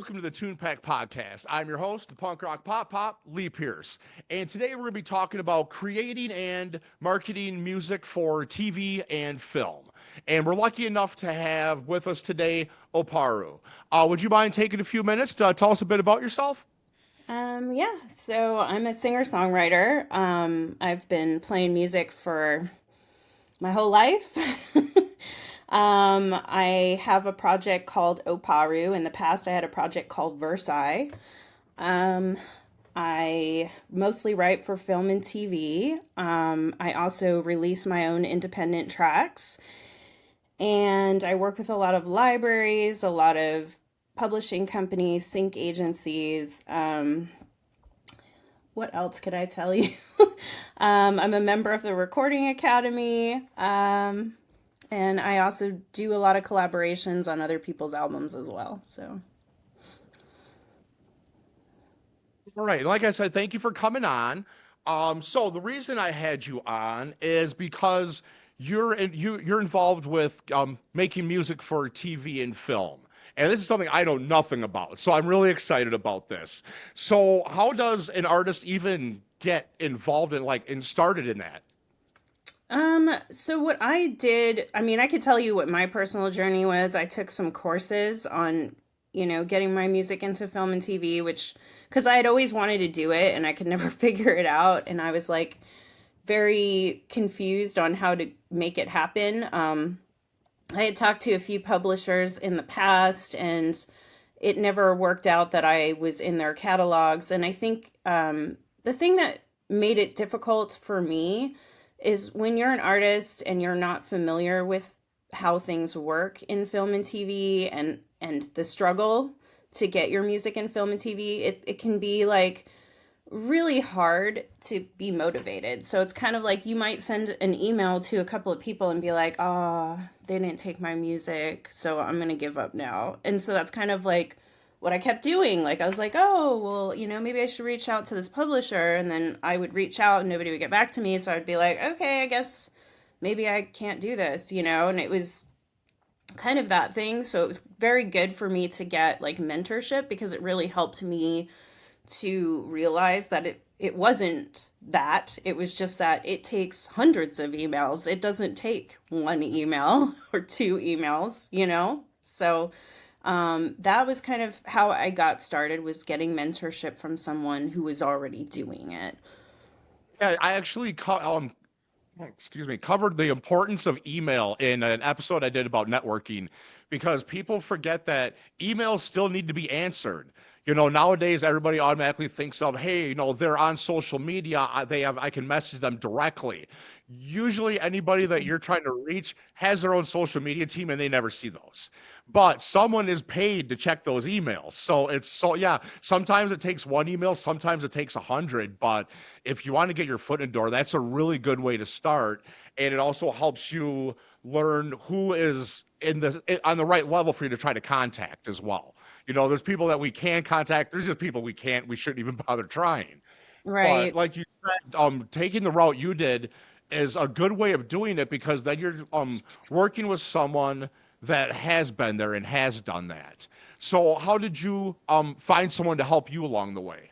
welcome to the Tunepact Podcast. I'm your host, the punk rock pop, Lee Pierce. And today we're going to be talking about creating and marketing music for TV and film. And we're lucky enough to have with us today Opāru. Would you mind taking a few minutes to tell us a bit about yourself? So I'm a singer-songwriter. I've been playing music for my whole life. I have a project called Oparu. In the past, I had a project called Versailles. Um, I mostly write for film and TV. I also release my own independent tracks. And I work with a lot of libraries, a lot of publishing companies, sync agencies. What else could I tell you? I'm a member of the Recording Academy. And I also do a lot of collaborations on other people's albums as well. So, All right. Like I said, thank you for coming on. So the reason I had you on is because you're involved with making music for TV and film. And this is something I know nothing about. So I'm really excited about this. So how does an artist even get involved in and started in that? so what I did, I mean, I could tell you what my personal journey was. I took some courses on, getting my music into film and TV, which, because I had always wanted to do it and I could never figure it out. And I was like very confused on how to make it happen. I had talked to a few publishers in the past and it never worked out that I was in their catalogs. And I think the thing that made it difficult for me is when you're an artist and you're not familiar with how things work in film and TV and the struggle to get your music in film and TV, it can be like really hard to be motivated. So it's kind of like you might send an email to a couple of people and be like, oh, they didn't take my music, so I'm going to give up now. And so that's kind of like what I kept doing. Like I was like, oh, well, maybe I should reach out to this publisher. And then I would reach out and nobody would get back to me. So I'd be like, okay, I guess maybe I can't do this, and it was kind of that thing. So it was very good for me to get like mentorship because it really helped me to realize that it wasn't that. It was just that it takes hundreds of emails. It doesn't take one email or two emails. So that was kind of how I got started, was getting mentorship from someone who was already doing it. Yeah, I actually covered the importance of email in an episode I did about networking because people forget that emails still need to be answered. Nowadays everybody automatically thinks of, hey, they're on social media, I can message them directly. Usually anybody that you're trying to reach has their own social media team and they never see those. But someone is paid to check those emails. Yeah, sometimes it takes one email, sometimes it takes 100, but if you want to get your foot in the door, that's a really good way to start. And it also helps you learn who is on the right level for you to try to contact as well. There's people that we can contact. There's just people we shouldn't even bother trying. But Right. like you said, taking the route you did is a good way of doing it because then you're working with someone that has been there and has done that. So how did you find someone to help you along the way?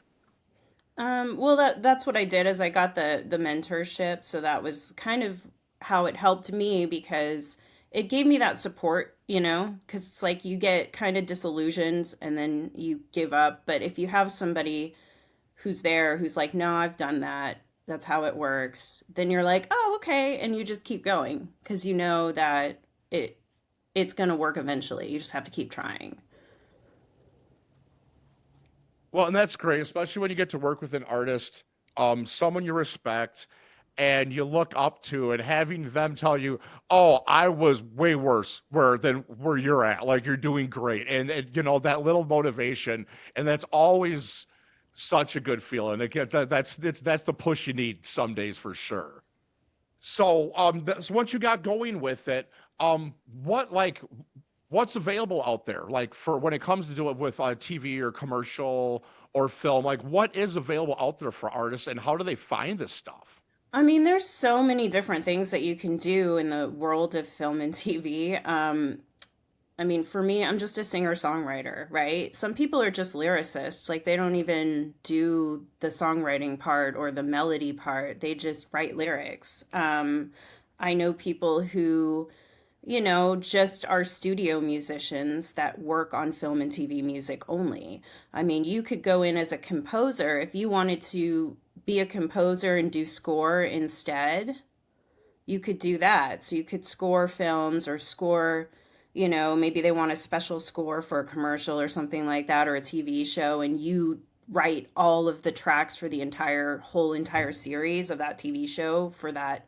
Well, that's what I did, is I got the mentorship. So that was kind of how it helped me, because it gave me that support, because it's like you get kind of disillusioned and then you give up. But if you have somebody who's there, who's like, no, I've done that, that's how it works, then you're like, oh, okay. And you just keep going because you know that it's going to work eventually. You just have to keep trying. Well, and that's great, especially when you get to work with an artist, someone you respect and you look up to, and having them tell you, "Oh, I was way worse where you're at. Like you're doing great," and that little motivation, and that's always such a good feeling. Again, that's the push you need some days for sure. So, so once you got going with it, what what's available out there like for when it comes to do it with TV or commercial or film, like what is available out there for artists and how do they find this stuff? I mean, there's so many different things that you can do in the world of film and TV. I mean, for me, I'm just a singer-songwriter, right? Some people are just lyricists. Like they don't even do the songwriting part or the melody part. They just write lyrics. I know people who, just are studio musicians that work on film and TV music only. I mean, you could go in as a composer if you wanted to be a composer and do score instead. You could do that. So you could score films or score, maybe they want a special score for a commercial or something like that, or a TV show, and you write all of the tracks for the entire series of that TV show for that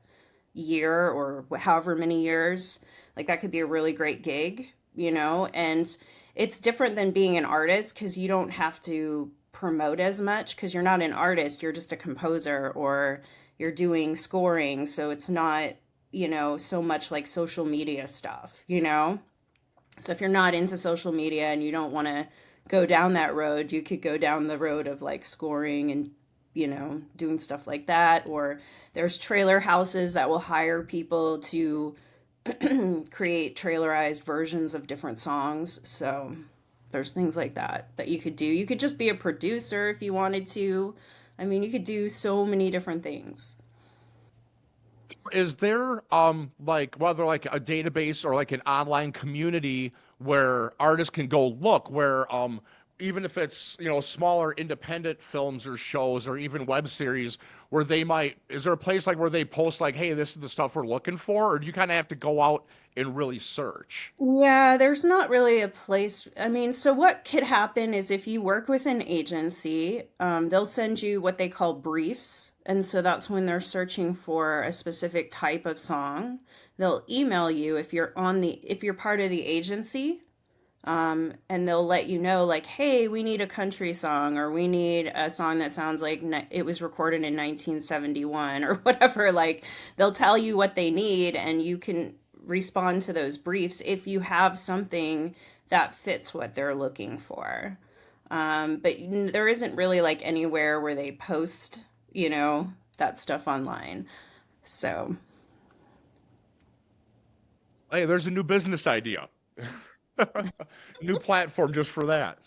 year or however many years. Like that could be a really great gig, and it's different than being an artist because you don't have to promote as much because you're not an artist, you're just a composer or you're doing scoring. So it's not, so much like social media stuff. So if you're not into social media and you don't want to go down that road, you could go down the road of like scoring and doing stuff like that. Or there's trailer houses that will hire people to create trailerized versions of different songs. So there's things like that you could do. You could just be a producer if you wanted to. I mean, you could do so many different things. Is there like whether like a database or like an online community where artists can go look where even if it's smaller independent films or shows or even web series where they might is there a place like where they post like, hey, this is the stuff we're looking for, or do you kind of have to go out and really search? Yeah, there's not really a place. I mean, so what could happen is if you work with an agency, they'll send you what they call briefs. And so that's when they're searching for a specific type of song. They'll email you if you're part of the agency, and they'll let you know like, hey, we need a country song or we need a song that sounds like it was recorded in 1971 or whatever. Like they'll tell you what they need and you can respond to those briefs if you have something that fits what they're looking for. But there isn't really like anywhere where they post, that stuff online. So, Hey, there's a new business idea. New platform just for that.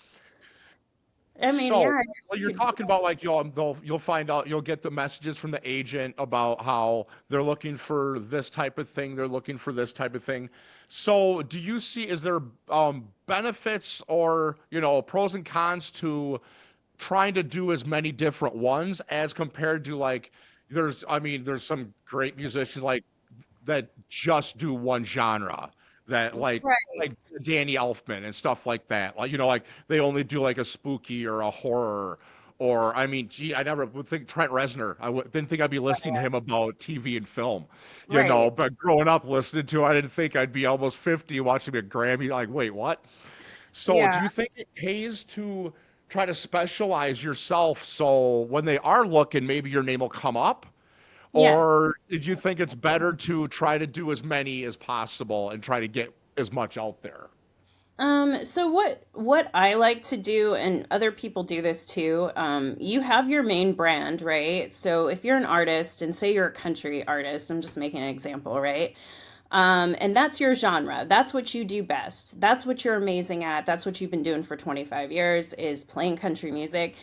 I mean, So, yeah, I guess well, you you're could do talking about like you'll find out you'll get the messages from the agent about how they're looking for this type of thing, they're looking for this type of thing. So, do you see is there benefits or pros and cons to trying to do as many different ones as compared to like there's some great musicians like that just do one genre that that. like Danny Elfman and stuff like that. Like like they only do like a spooky or a horror or I mean, gee, I never would think Trent Reznor. Didn't think I'd be listening to him about TV and film, Right. But growing up listening to, I didn't think I'd be almost 50 watching a Grammy. Like, wait, what? So, Yeah. do you think it pays to try to specialize yourself so when they are looking, maybe your name will come up? Yes. Or did you think it's better to try to do as many as possible and try to get as much out there? So what I like to do, and other people do this too, you have your main brand, right? So if you're an artist, and say you're a country artist, I'm just making an example, right? And that's your genre. That's what you do best. That's what you're amazing at. That's what you've been doing for 25 years is playing country music.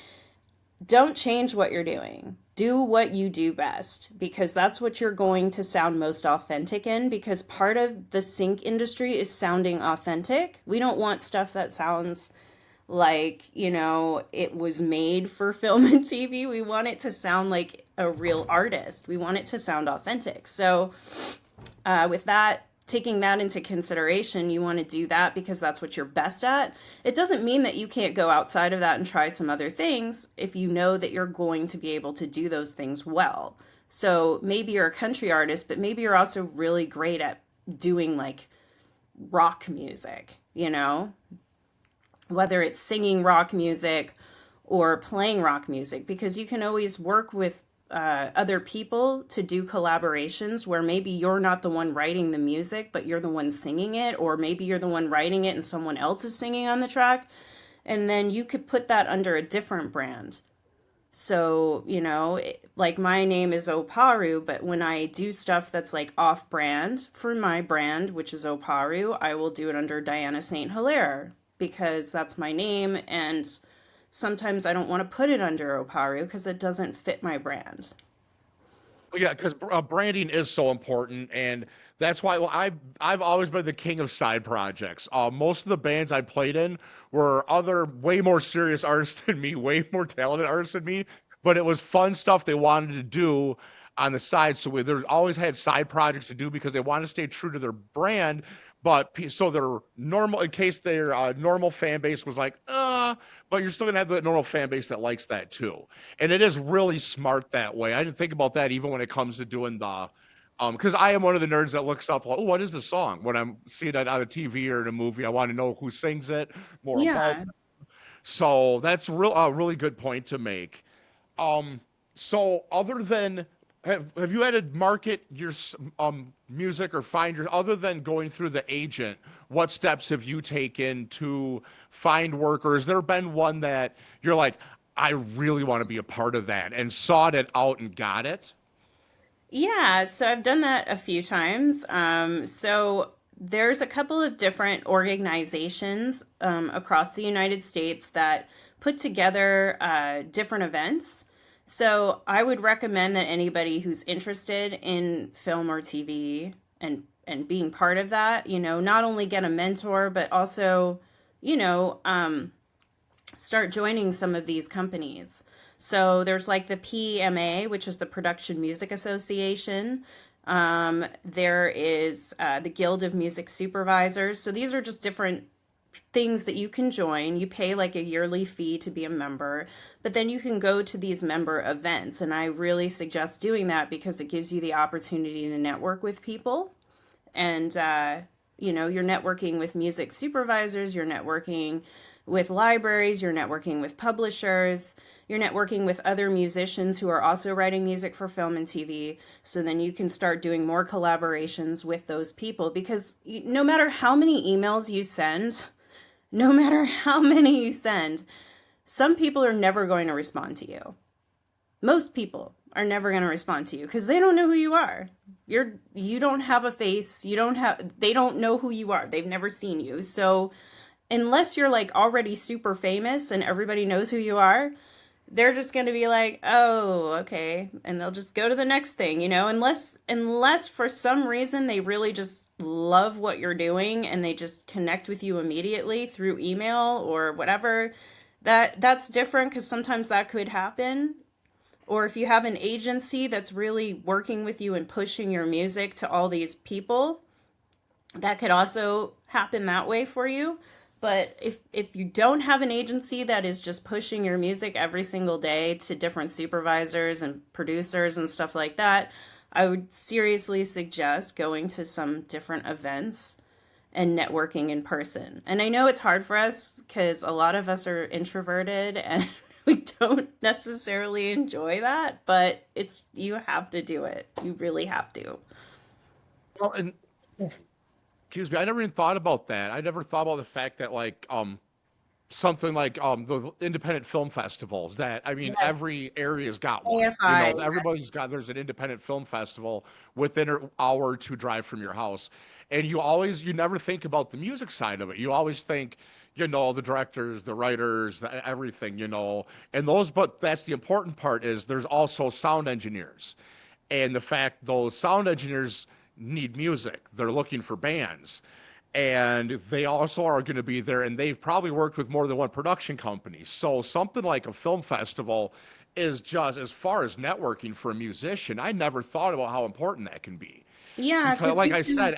Don't change what you're doing. Do what you do best because that's what you're going to sound most authentic in. Because part of the sync industry is sounding authentic. We don't want stuff that sounds like, it was made for film and TV. We want it to sound like a real artist. We want it to sound authentic. So, with that, taking that into consideration, you want to do that because that's what you're best at. It doesn't mean that you can't go outside of that and try some other things if you know that you're going to be able to do those things well. So maybe you're a country artist, but maybe you're also really great at doing like rock music, whether it's singing rock music or playing rock music, because you can always work with other people to do collaborations where maybe you're not the one writing the music, but you're the one singing it, or maybe you're the one writing it and someone else is singing on the track. And then you could put that under a different brand. So, like my name is Oparu, but when I do stuff that's like off brand for my brand, which is Oparu, I will do it under Diana St. Hilaire because that's my name. And sometimes I don't want to put it under Oparu because it doesn't fit my brand. Yeah, because branding is so important, and that's why I've always been the king of side projects. Most of the bands I played in were other way more serious artists than me, way more talented artists than me, but it was fun stuff they wanted to do on the side. So they always had side projects to do because they wanted to stay true to their brand. But so their normal, in case their normal fan base was like, but you're still gonna have the normal fan base that likes that too. And it is really smart that way. I didn't think about that even when it comes to doing the because I am one of the nerds that looks up like, oh, what is the song? When I'm seeing it on a TV or in a movie, I want to know who sings it, more about. Yeah. So that's a really good point to make. Um, so other than have you had to market your music or find your other than going through the agent, what steps have you taken to find work, or has there been one that you're like, I really want to be a part of that and sought it out and got it? Yeah, so I've done that a few times. So there's a couple of different organizations across the United States that put together different events. So I would recommend that anybody who's interested in film or TV and being part of that, not only get a mentor, but also, you know, um, start joining some of these companies. So there's like the PMA, which is the Production Music Association. There is the Guild of Music Supervisors. So these are just different things that you can join. You pay like a yearly fee to be a member, but then you can go to these member events. And I really suggest doing that because it gives you the opportunity to network with people. And, you're networking with music supervisors, you're networking with libraries, you're networking with publishers, you're networking with other musicians who are also writing music for film and TV. So then you can start doing more collaborations with those people because no matter how many emails you send, no matter how many you send, some people are never going to respond to you. Most people are never going to respond to you because they don't know who you are. You don't have a face. They don't know who you are. They've never seen you. So unless you're like already super famous and everybody knows who you are, they're just going to be like, "Oh, okay." And they'll just go to the next thing, unless for some reason they really just love what you're doing and they just connect with you immediately through email or whatever. That's different because sometimes that could happen. Or if you have an agency that's really working with you and pushing your music to all these people, that could also happen that way for you. But if you don't have an agency that is just pushing your music every single day to different supervisors and producers and stuff like that, I would seriously suggest going to some different events and networking in person. And I know it's hard for us because a lot of us are introverted and we don't necessarily enjoy that, but you have to do it. You really have to. Well, and excuse me, I never even thought about that. I never thought about the fact that like something like the independent film festivals that I mean Yes. every area's got one. AFI. Yes. Everybody's got there's an independent film festival within an hour or two drive from your house. And you never think about the music side of it. You always think, the directors, the writers, everything, and but that's the important part is there's also sound engineers. And the fact those sound engineers need music. They're looking for bands. And they also are going to be there, and they've probably worked with more than one production company. So something like a film festival is just as far as networking for a musician. I never thought about how important that can be. Yeah, Because, because like you I can. said,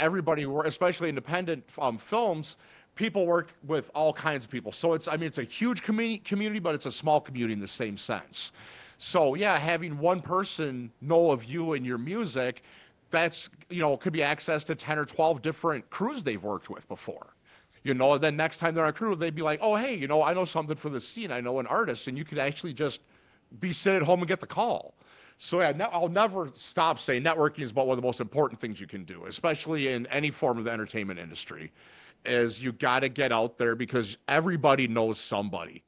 especially independent films, people work with all kinds of people. So it's a huge community, but it's a small community in the same sense. So yeah, having one person know of you and your music, that's could be access to 10 or 12 different crews they've worked with before. And then next time they're on a crew, they'd be like, oh hey, I know something for the scene. I know an artist, and you could actually just be sitting at home and get the call. So yeah, I'll never stop saying networking is about one of the most important things you can do, especially in any form of the entertainment industry, is you got to get out there because everybody knows somebody.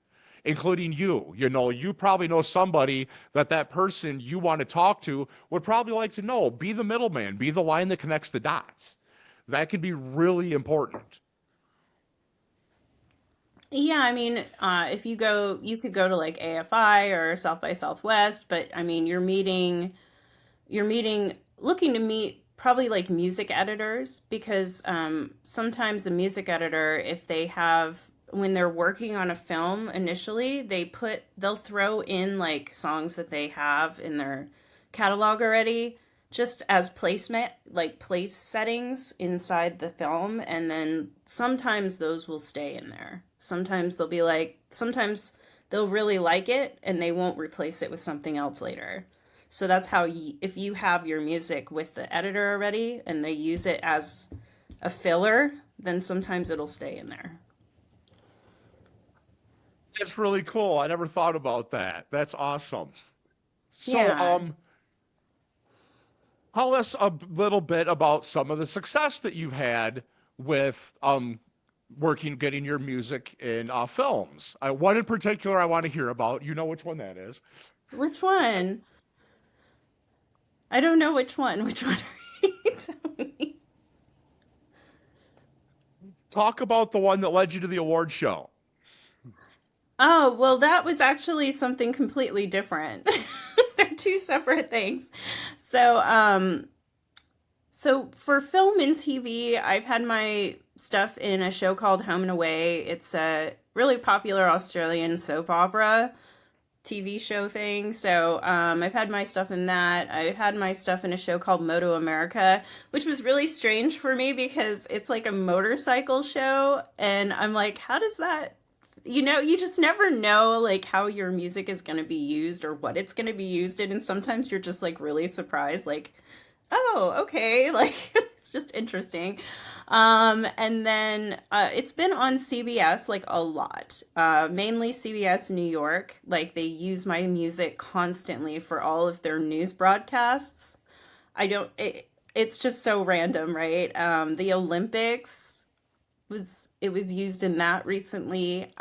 including you. You know, you probably know somebody that person you want to talk to would probably like to know. Be the middleman, be the line that connects the dots. That can be really important. Yeah, I mean, if you go, you could go to like AFI or South by Southwest, but I mean, looking to meet probably like music editors because sometimes a music editor, if they have, when they're working on a film initially, they'll throw in like songs that they have in their catalog already just as placement, like place settings inside the film. And then sometimes those will stay in there. Sometimes they'll really like it and they won't replace it with something else later. So that's how if you have your music with the editor already and they use it as a filler, then sometimes it'll stay in there. It's really cool. I never thought about that. That's awesome. So, Yeah. tell us a little bit about some of the success that you've had with working, getting your music in films. One in particular I want to hear about. You know which one that is. Which one? I don't know which one. Which one are you telling me? Talk about the one that led you to the award show. Oh, well, that was actually something completely different. They're two separate things. So, so for film and TV, I've had my stuff in a show called Home and Away. It's a really popular Australian soap opera TV show thing. So I've had my stuff in that. I've had my stuff in a show called Moto America, which was really strange for me because it's like a motorcycle show. And I'm like, how does that, you just never know like how your music is going to be used or what it's going to be used in. And sometimes you're just like really surprised, like, oh, okay. Like it's just interesting. And then it's been on CBS like a lot, mainly CBS New York. Like they use my music constantly for all of their news broadcasts. It's just so random, right? The Olympics was used in that recently.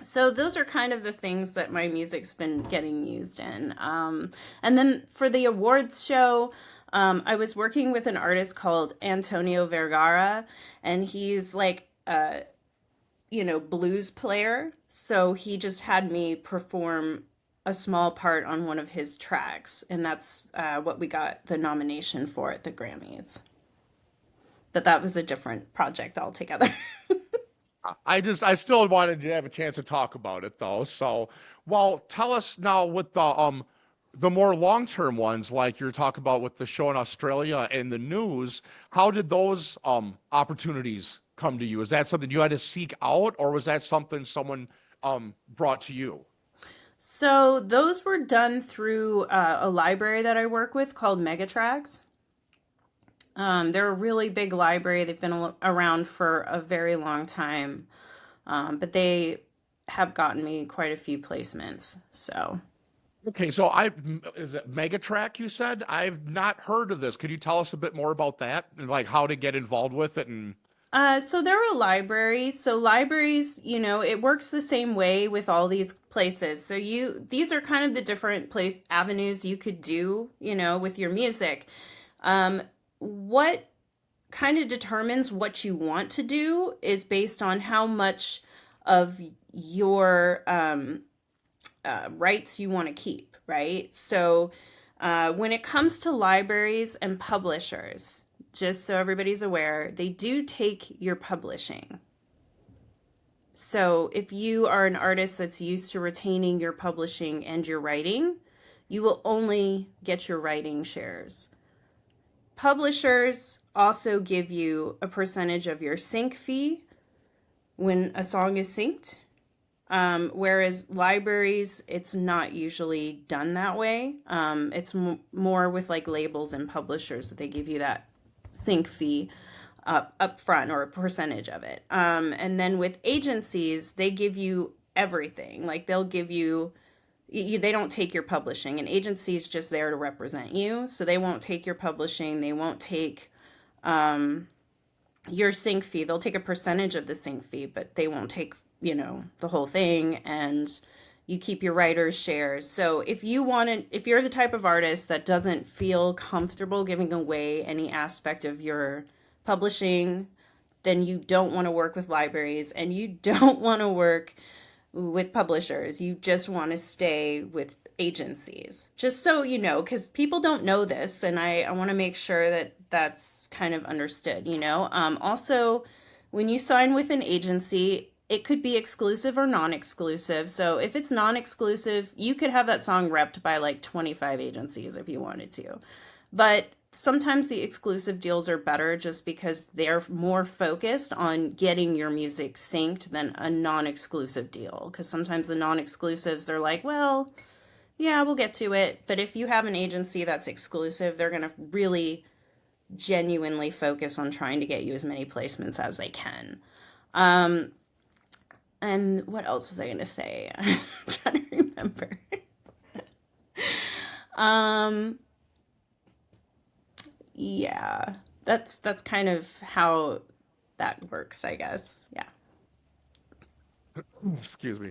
So those are kind of the things that my music's been getting used in. And then for the awards show, I was working with an artist called Antonio Vergara, and he's like a, blues player. So he just had me perform a small part on one of his tracks, and that's what we got the nomination for at the Grammys. But that was a different project altogether. I still wanted to have a chance to talk about it though. So, well, tell us now with the more long-term ones, like you're talking about with the show in Australia and the news, how did those opportunities come to you? Is that something you had to seek out, or was that something someone brought to you? So those were done through a library that I work with called Megatracks. They're a really big library. They've been around for a very long time, but they have gotten me quite a few placements. So, Okay, so is it Megatrack you said? I've not heard of this. Could you tell us a bit more about that and like how to get involved with it and so they're a library. So libraries, it works the same way with all these places. So these are kind of the different avenues you could do, with your music. What kind of determines what you want to do is based on how much of your rights you want to keep, right? So when it comes to libraries and publishers, just so everybody's aware, they do take your publishing. So if you are an artist that's used to retaining your publishing and your writing, you will only get your writing shares. Publishers also give you a percentage of your sync fee when a song is synced, whereas libraries, it's not usually done that way. It's more with like labels and publishers that they give you that sync fee up front or a percentage of it. And then with agencies, they give you everything. Like they'll give you they don't take your publishing. An agency is just there to represent you, so they won't take your publishing. They won't take your sync fee. They'll take a percentage of the sync fee, but they won't take the whole thing, and you keep your writer's shares. So if you're the type of artist that doesn't feel comfortable giving away any aspect of your publishing, then you don't want to work with libraries and you don't want to work with publishers. You just want to stay with agencies. Just so you know, because people don't know this, and I want to make sure that that's kind of understood. Also, when you sign with an agency, it could be exclusive or non-exclusive. So if it's non-exclusive, you could have that song repped by like 25 agencies if you wanted to. But sometimes the exclusive deals are better just because they're more focused on getting your music synced than a non-exclusive deal. Because sometimes the non-exclusives, they're like, well, yeah, we'll get to it. But if you have an agency that's exclusive, they're going to really genuinely focus on trying to get you as many placements as they can. And what else was I going to say? I'm trying to remember. um, yeah, that's kind of how that works, I guess. Yeah. Excuse me.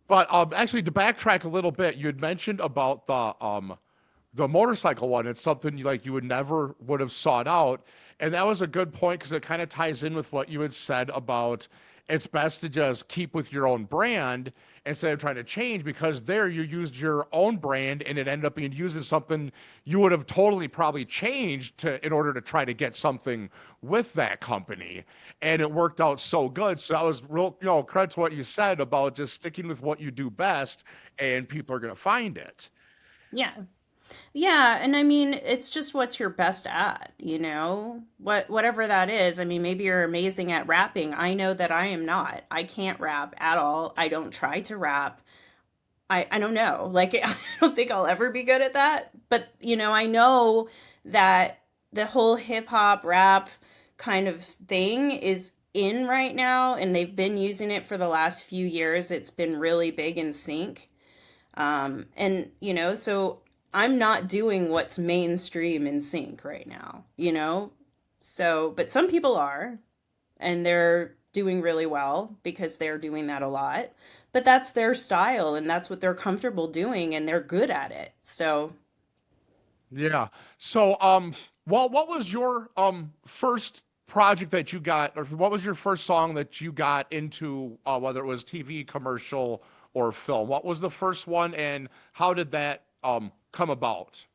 But actually, to backtrack a little bit, you had mentioned about the motorcycle one. It's something you would never would have sought out, and that was a good point because it kind of ties in with what you had said about it's best to just keep with your own brand instead of trying to change, because there you used your own brand and it ended up being used as something you would have totally probably changed to in order to try to get something with that company, and it worked out so good. So that was real, credit to what you said about just sticking with what you do best, and people are going to find it. Yeah. Yeah, and I mean, it's just what you're best at. Whatever that is. I mean, maybe you're amazing at rapping. I know that I am not. I can't rap at all. I don't try to rap. I don't know. Like I don't think I'll ever be good at that. But, I know that the whole hip hop rap kind of thing is in right now, and they've been using it for the last few years. It's been really big in sync. And so I'm not doing what's mainstream in sync right now. So, but some people are, and they're doing really well because they're doing that a lot. But that's their style and that's what they're comfortable doing and they're good at it. So, Yeah. So, well, what was your first project that you got, or what was your first song that you got into, whether it was TV, commercial, or film? What was the first one, and how did that come about?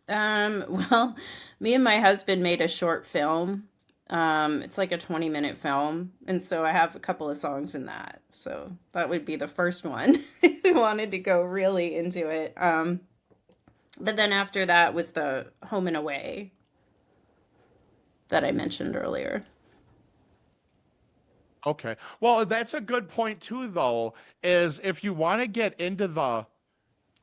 well, me and my husband made a short film. It's like a 20-minute film. And so I have a couple of songs in that. So that would be the first one. We wanted to go really into it. But then after that was the Home and Away that I mentioned earlier. Okay. Well, that's a good point too, though, is if you want to get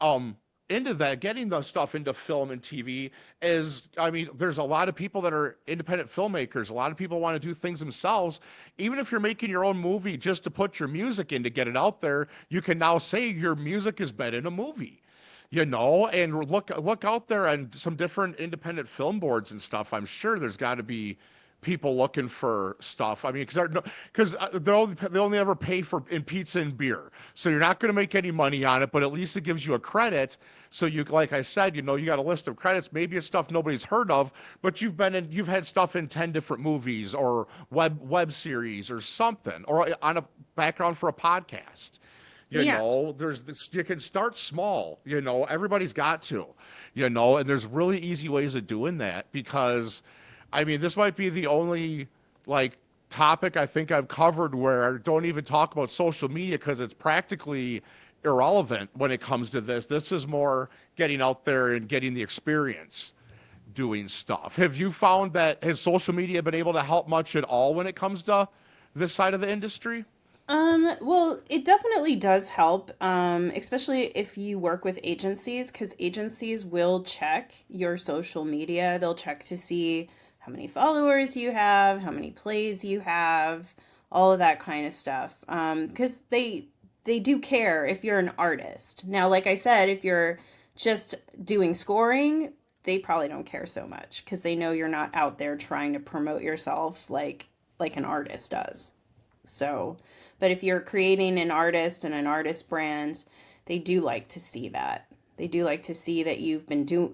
um into that, getting the stuff into film and TV is, I mean, there's a lot of people that are independent filmmakers. A lot of people want to do things themselves. Even if you're making your own movie just to put your music in to get it out there, you can now say your music has been in a movie. And look out there on some different independent film boards and stuff. I'm sure there's got to be people looking for stuff. I mean, because they only ever pay for in pizza and beer, so you're not going to make any money on it. But at least it gives you a credit. So like I said, you got a list of credits. Maybe it's stuff nobody's heard of, but you've had stuff in 10 different movies or web series or something, or on a background for a podcast. Yeah. There's this, you can start small. Everybody's got to, and there's really easy ways of doing that, because I mean, this might be the only like topic I think I've covered where I don't even talk about social media because it's practically irrelevant when it comes to this. This is more getting out there and getting the experience doing stuff. Have you found that has social media been able to help much at all when it comes to this side of the industry? Well, it definitely does help, especially if you work with agencies, because agencies will check your social media. They'll check to see how many followers you have, how many plays you have, all of that kind of stuff. Because they do care if you're an artist. Now, like I said, if you're just doing scoring, they probably don't care so much because they know you're not out there trying to promote yourself like an artist does. So, But if you're creating an artist and an artist brand, they do like to see that. They do like to see that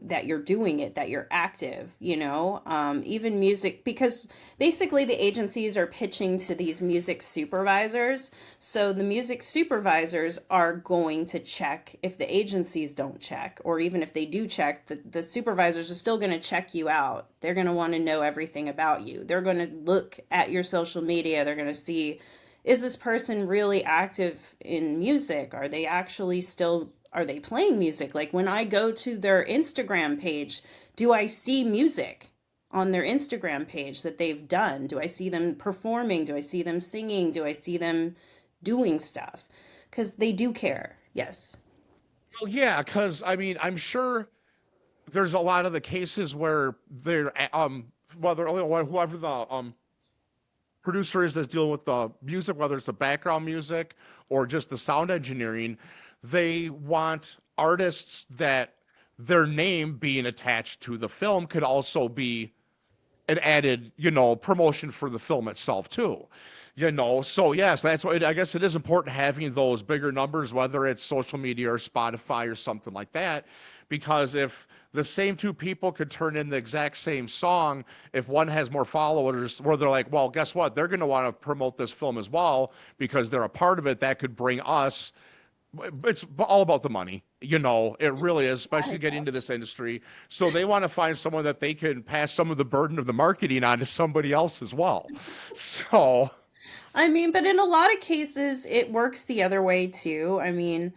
that you're doing it, that you're active, even music, because basically the agencies are pitching to these music supervisors. So the music supervisors are going to check if the agencies don't check, or even if they do check, the supervisors are still going to check you out. They're going to want to know everything about you. They're going to look at your social media. They're going to see, is this person really active in music? Are they playing music? Like when I go to their Instagram page, do I see music on their Instagram page that they've done? Do I see them performing? Do I see them singing? Do I see them doing stuff? Because they do care. Yes. Well, yeah, because I mean, I'm sure there's a lot of the cases where they're whether whoever the producer is that's dealing with the music, whether it's the background music or just the sound engineering, they want artists that their name being attached to the film could also be an added, promotion for the film itself too. So yes, that's why I guess it is important having those bigger numbers, whether it's social media or Spotify or something like that, because if the same two people could turn in the exact same song, if one has more followers, where they're like, well, guess what? They're going to want to promote this film as well because they're a part of it. That could bring us. It's all about the money, it really is, especially getting into this industry. So they want to find someone that they can pass some of the burden of the marketing on to somebody else as well. So, I mean, but in a lot of cases, it works the other way too. I mean,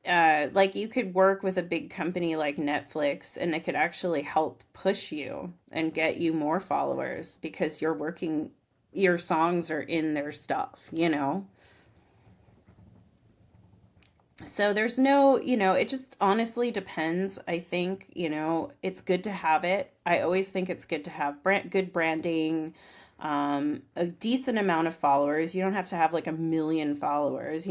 like you could work with a big company like Netflix and it could actually help push you and get you more followers because your songs are in their stuff. So there's no, it just honestly depends. I think, it's good to have it. I always think it's good to have good branding, a decent amount of followers. You don't have to have like 1 million followers,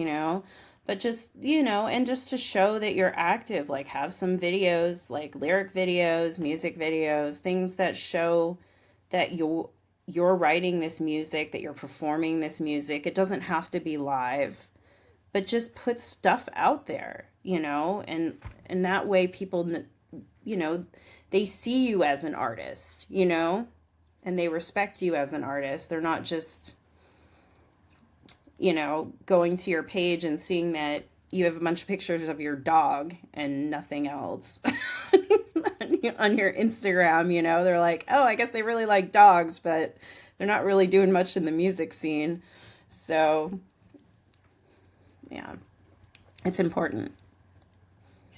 but just, and just to show that you're active, like have some videos, like lyric videos, music videos, things that show that you're writing this music, that you're performing this music. It doesn't have to be live, but just put stuff out there, and that way people, they see you as an artist, and they respect you as an artist. They're not just, going to your page and seeing that you have a bunch of pictures of your dog and nothing else on your Instagram, they're like, oh, I guess they really like dogs, but they're not really doing much in the music scene. So yeah, it's important.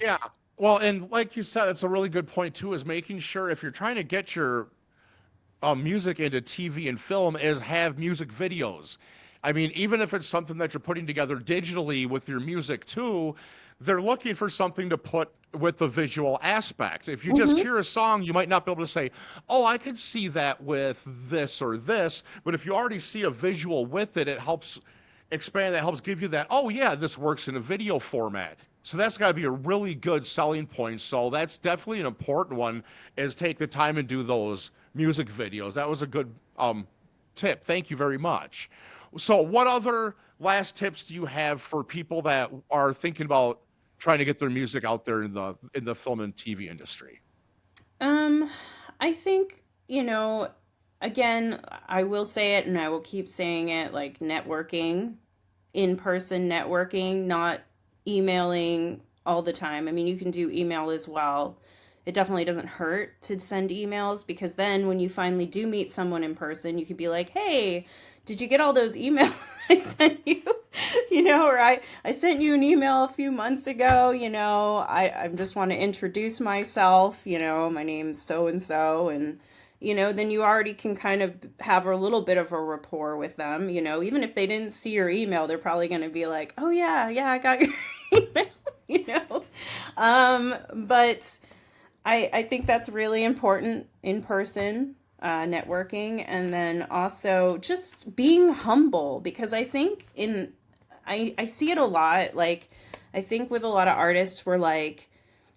yeah. Well, and like you said, it's a really good point too, is making sure if you're trying to get your music into TV and film is have music videos. I mean, even if it's something that you're putting together digitally with your music too, they're looking for something to put with the visual aspect. If you just Hmm. hear a song, you might not be able to say, oh, I could see that with this or this. But if you already see a visual with it, it helps expand, that helps give you that, oh, yeah, this works in a video format. So that's got to be a really good selling point. So that's definitely an important one, is take the time and do those music videos. That was a good tip. Thank you very much. So what other last tips do you have for people that are thinking about trying to get their music out there in the film and TV industry? Um, I think, again, I will say it and I will keep saying it, like networking, in-person networking, not emailing all the time. I mean, you can do email as well. It definitely doesn't hurt to send emails because then when you finally do meet someone in person, you could be like, hey, did you get all those emails I sent you? Or I sent you an email a few months ago, I just want to introduce myself, my name's so and so, and then you already can kind of have a little bit of a rapport with them, even if they didn't see your email, they're probably going to be like, oh yeah, I got your email, but I think that's really important in person, networking, and then also just being humble because I think I see it a lot. Like, I think with a lot of artists, we're like,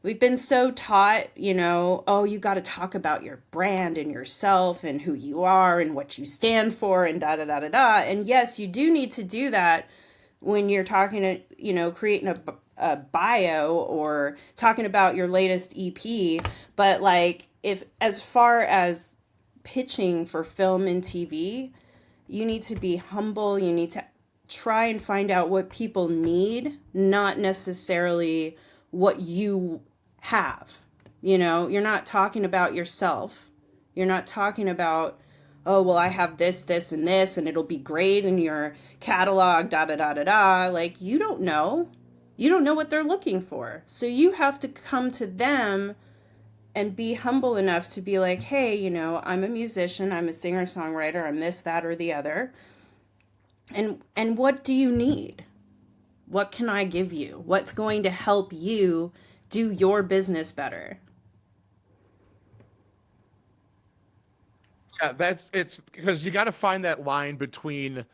we've been so taught, oh, you got to talk about your brand and yourself and who you are and what you stand for and da da da da da. And yes, you do need to do that when you're talking to, creating a bio or talking about your latest EP. But like, if as far as pitching for film and TV, you need to be humble. You need to try and find out what people need, not necessarily what you have. You're not talking about yourself. You're not talking about, oh, well, I have this, this, and this, and it'll be great in your catalog, da da da da da. Like, you don't know. You don't know what they're looking for. So you have to come to them and be humble enough to be like, hey, I'm a musician, I'm a singer songwriter, I'm this, that, or the other. And what do you need? What can I give you? What's going to help you do your business better? Yeah, it's because you got to find that line between,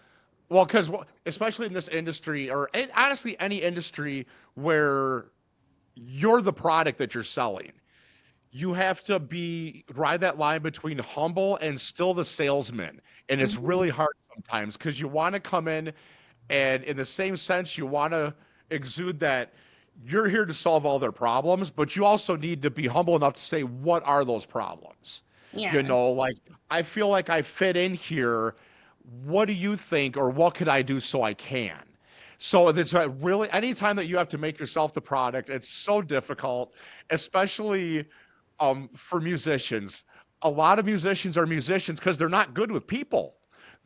well, because especially in this industry, or honestly any industry where you're the product that you're selling, you have to ride that line between humble and still the salesman. And it's Mhm. really hard sometimes because you want to come in and in the same sense, you want to exude that you're here to solve all their problems, but you also need to be humble enough to say, what are those problems? Yeah. Like, I feel like I fit in here. What do you think, or what could I do so I can? So it's really, anytime that you have to make yourself the product, it's so difficult, especially for musicians. A lot of musicians are musicians because they're not good with people.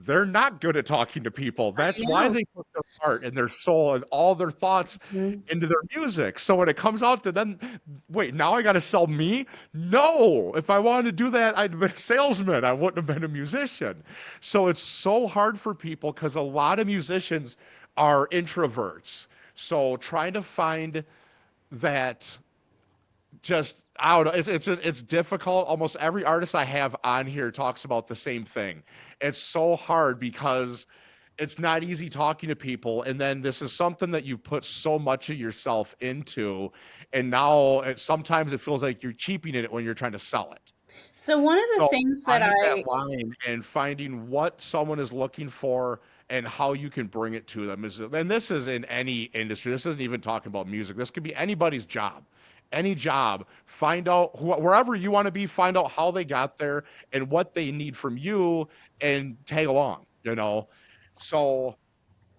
They're not good at talking to people. I That's why know. they put their heart and their soul and all their thoughts Mhm. into their music. So when it comes out to them, wait, now I got to sell me? No. If I wanted to do that, I'd been a salesman. I wouldn't have been a musician. So it's so hard for people because a lot of musicians are introverts. So trying to find that, just I don't know. It's difficult. Almost every artist I have on here talks about the same thing. It's so hard because it's not easy talking to people, and then this is something that you put so much of yourself into, and now sometimes it feels like you're cheaping it when you're trying to sell it. So one of the So things that finding that I line and finding what someone is looking for and how you can bring it to them is, and this is in any industry. This isn't even talking about music. This could be anybody's job. Any job, find out wherever you want to be, find out how they got there and what they need from you and tag along. So,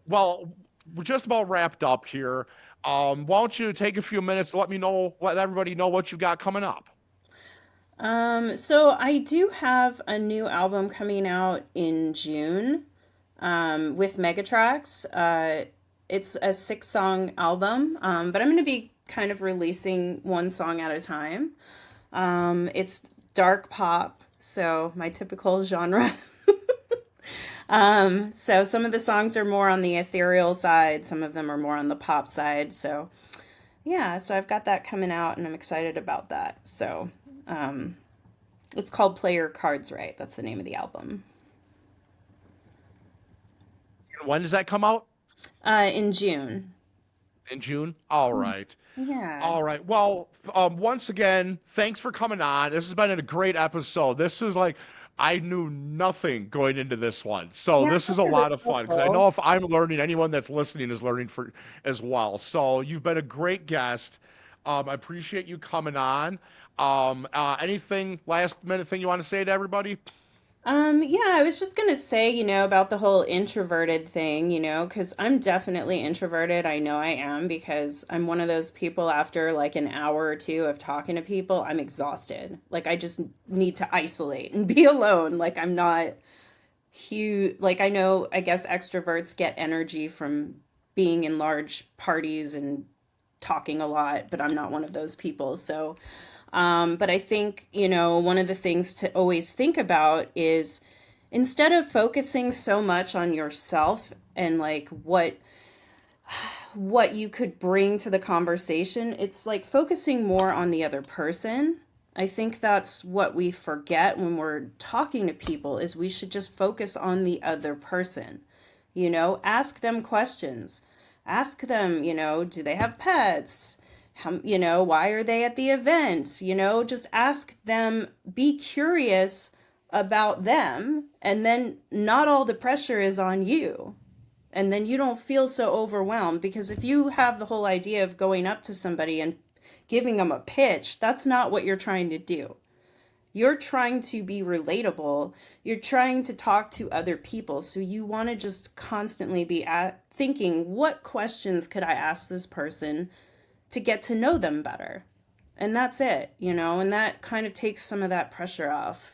well, we're just about wrapped up here. Why don't you take a few minutes to let everybody know what you got coming up? so I do have a new album coming out in June, with Megatracks. It's a 6-song album, but I'm going to be kind of releasing one song at a time. It's dark pop, so my typical genre. So some of the songs are more on the ethereal side, some of them are more on the pop side. So yeah, so I've got that coming out, and I'm excited about that. So um, it's called Play Your Cards Right. That's the name of the album. When does that come out? In June. In June? All right. Yeah. All right. Well, once again, thanks for coming on. This has been a great episode. This is like, I knew nothing going into this one. So Yeah, I this is hope a it was lot of fun because I helpful. know if I'm learning, anyone that's listening is learning for as well. So you've been a great guest. I appreciate you coming on. Anything last minute thing you want to say to everybody? Yeah, I was just gonna say, about the whole introverted thing, because I'm definitely introverted. I know I am because I'm one of those people after like an hour or two of talking to people, I'm exhausted. Like I just need to isolate and be alone. Like I'm not huge. Like I know, I guess extroverts get energy from being in large parties and talking a lot, but I'm not one of those people. So, but I think, one of the things to always think about is instead of focusing so much on yourself and like what you could bring to the conversation, it's like focusing more on the other person. I think that's what we forget when we're talking to people is we should just focus on the other person. Ask them questions. Ask them, do they have pets? Why are they at the event? Just ask them, be curious about them, and then not all the pressure is on you. And then you don't feel so overwhelmed, because if you have the whole idea of going up to somebody and giving them a pitch, that's not what you're trying to do. You're trying to be relatable. You're trying to talk to other people. So you want to just constantly be thinking, what questions could I ask this person to get to know them better? And that's it. And that kind of takes some of that pressure off.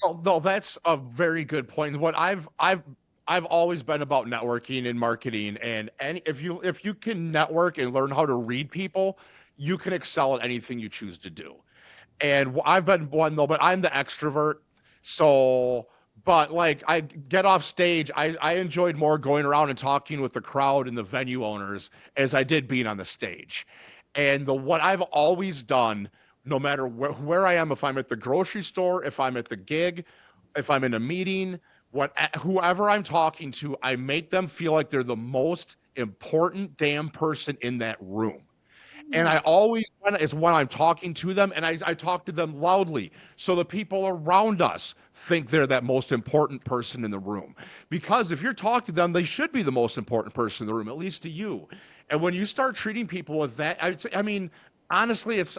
Oh, no, that's a very good point. What I've always been about networking and marketing, and if you can network and learn how to read people, you can excel at anything you choose to do. And I've been one though, but I'm the extrovert. So, but like I get off stage, I enjoyed more going around and talking with the crowd and the venue owners as I did being on the stage. And what I've always done, no matter where I am, if I'm at the grocery store, if I'm at the gig, if I'm in a meeting, whoever I'm talking to, I make them feel like they're the most important damn person in that room. And Yeah. I always is when I'm talking to them, and I talk to them loudly so the people around us think they're that most important person in the room. Because if you're talking to them, they should be the most important person in the room, at least to you. And when you start treating people with that, I mean, honestly, this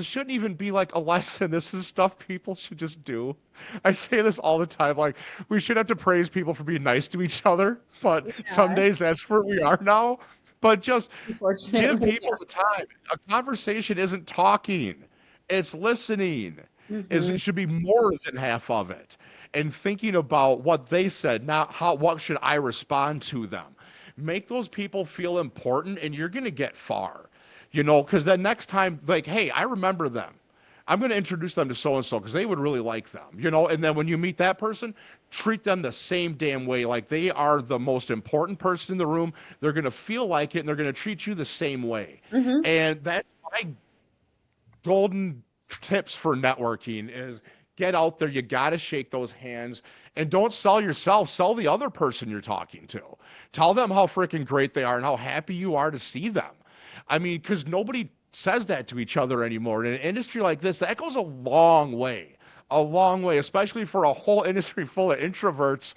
shouldn't even be like a lesson. This is stuff people should just do. I say this all the time. Like, we should have to praise people for being nice to each other, but some Yeah. days that's where we are now. But just give Unfortunately. people the time. A conversation isn't talking, it's listening. It Hmm. should be more than half of it. And thinking about what they said, not what should I respond to them. Make those people feel important, and you're going to get far. Because then next time, like, hey, I remember them. I'm going to introduce them to so and so because they would really like them. And then when you meet that person, treat them the same damn way. Like they are the most important person in the room. They're going to feel like it, and they're going to treat you the same way. Hmm. And that's my golden tips for networking is get out there. You got to shake those hands, and don't sell yourself. Sell the other person you're talking to. Tell them how freaking great they are and how happy you are to see them. I mean, because nobody says that to each other anymore. In an industry like this, that goes a long way, especially for a whole industry full of introverts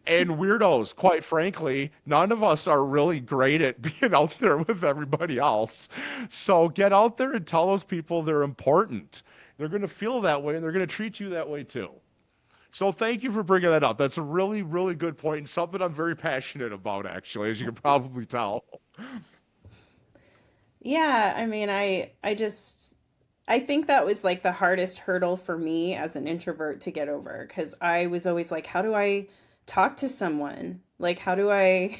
and weirdos. Quite frankly, none of us are really great at being out there with everybody else. So get out there and tell those people they're important. They're going to feel that way, and they're going to treat you that way too. So thank you for bringing that up. That's a really, really good point, and something I'm very passionate about, actually, as you can probably tell. Yeah, I mean, I think that was like the hardest hurdle for me as an introvert to get over, because I was always like, how do I talk to someone? Like, how do I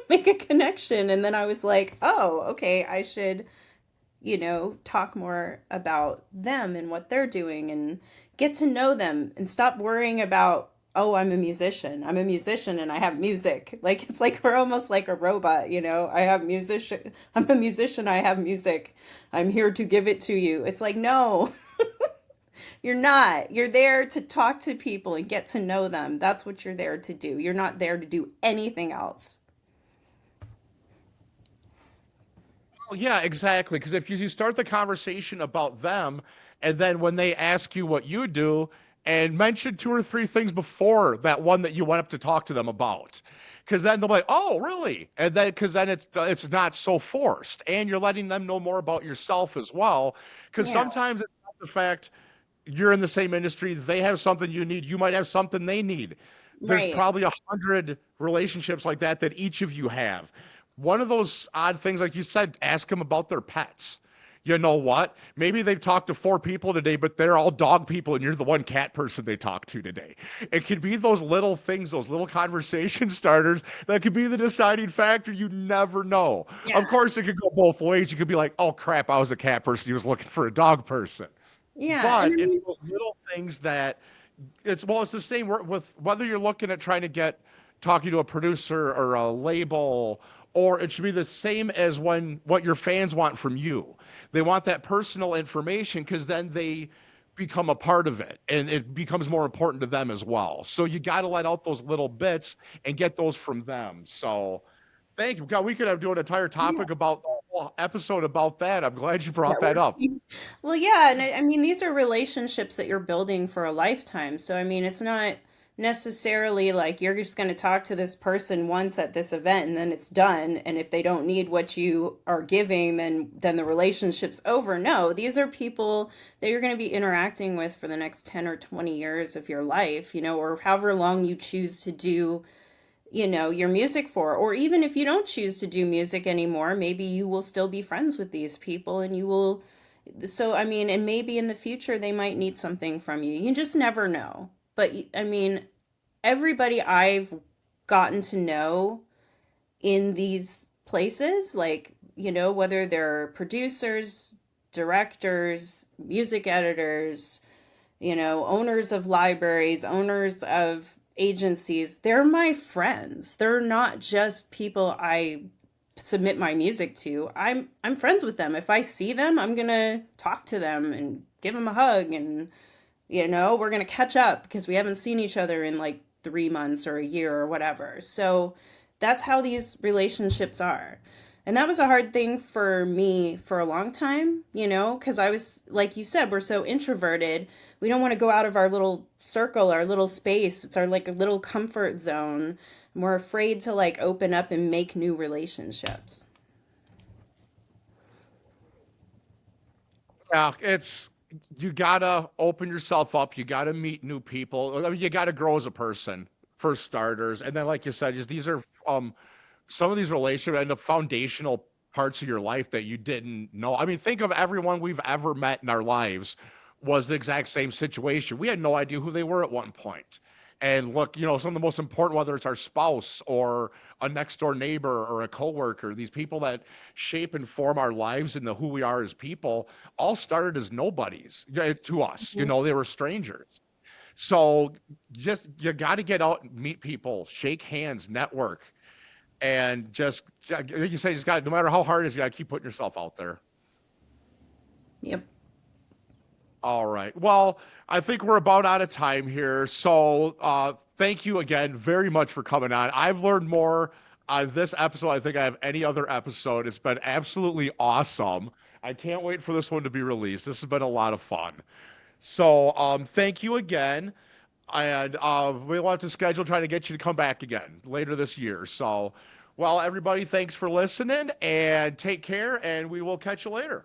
make a connection? And then I was like, oh, okay, I should, talk more about them and what they're doing and get to know them and stop worrying about, oh, I'm a musician. I'm a musician and I have music. Like it's like we're almost like a robot. I have musician. I'm a musician. I have music. I'm here to give it to you. It's like, no, you're not. You're there to talk to people and get to know them. That's what you're there to do. You're not there to do anything else. Well, yeah, exactly. Because if you start the conversation about them, and then when they ask you what you do, and mention two or three things before that one that you went up to talk to them about, because then they'll be like, "Oh, really?" And then because then it's not so forced, and you're letting them know more about yourself as well. Because Yeah. sometimes it's not the fact you're in the same industry, they have something you need, you might have something they need. There's Right. probably 100 relationships like that each of you have. One of those odd things, like you said, ask them about their pets. You know what? Maybe they've talked to four people today, but they're all dog people, and you're the one cat person they talked to today. It could be those little things, those little conversation starters that could be the deciding factor. You never know. Of Yeah. course, it could go both ways. You could be like, oh crap, I was a cat person. He was looking for a dog person. Yeah. And But I it's mean, those little things that it's the same with whether you're looking at trying to get talking to a producer or a label, or it should be the same as when what your fans want from you. They want that personal information because then they become a part of it and it becomes more important to them as well. So you got to let out those little bits and get those from them. So thank you. God, we could have do an entire Yeah. topic about well, episode about that. I'm glad you brought that up. Networking. Well, yeah, and I mean, these are relationships that you're building for a lifetime. So, I mean, it's not necessarily like you're just going to talk to this person once at this event and then it's done. And if they don't need what you are giving, then the relationship's over. No, these are people that you're going to be interacting with for the next 10 or 20 years of your life, or however long you choose to do your music for. Or even if you don't choose to do music anymore, maybe you will still be friends with these people and you will. So, I mean, and maybe in the future they might need something from you. You just never know. But, I mean, everybody I've gotten to know in these places, like, whether they're producers, directors, music editors, owners of libraries, owners of agencies, they're my friends. They're not just people I submit my music to. I'm friends with them. If I see them, I'm going to talk to them and give them a hug, and we're going to catch up because we haven't seen each other in like 3 months or a year or whatever. So that's how these relationships are. And that was a hard thing for me for a long time, because I was, like you said, we're so introverted. We don't want to go out of our little circle, our little space. It's our like a little comfort zone. And we're afraid to like open up and make new relationships. Yeah, you gotta open yourself up. You gotta meet new people. I mean, you gotta grow as a person for starters, and then, like you said, just these are some of these relationships and the foundational parts of your life that you didn't know. I mean, think of everyone we've ever met in our lives was the exact same situation. We had no idea who they were at one point. And look, some of the most important, whether it's our spouse or a next door neighbor or a coworker, these people that shape and form our lives and who we are as people, all started as nobodies to us. Mhm. They were strangers. So just you got to get out and meet people, shake hands, network, and just like you say, just got no matter how hard it is, you got to keep putting yourself out there. Yep. All right. Well, I think we're about out of time here. So thank you again very much for coming on. I've learned more on this episode I think I have any other episode. It's been absolutely awesome. I can't wait for this one to be released. This has been a lot of fun. So thank you again. And we want to schedule trying to get you to come back again later this year. So, well, everybody, thanks for listening and take care, and we will catch you later.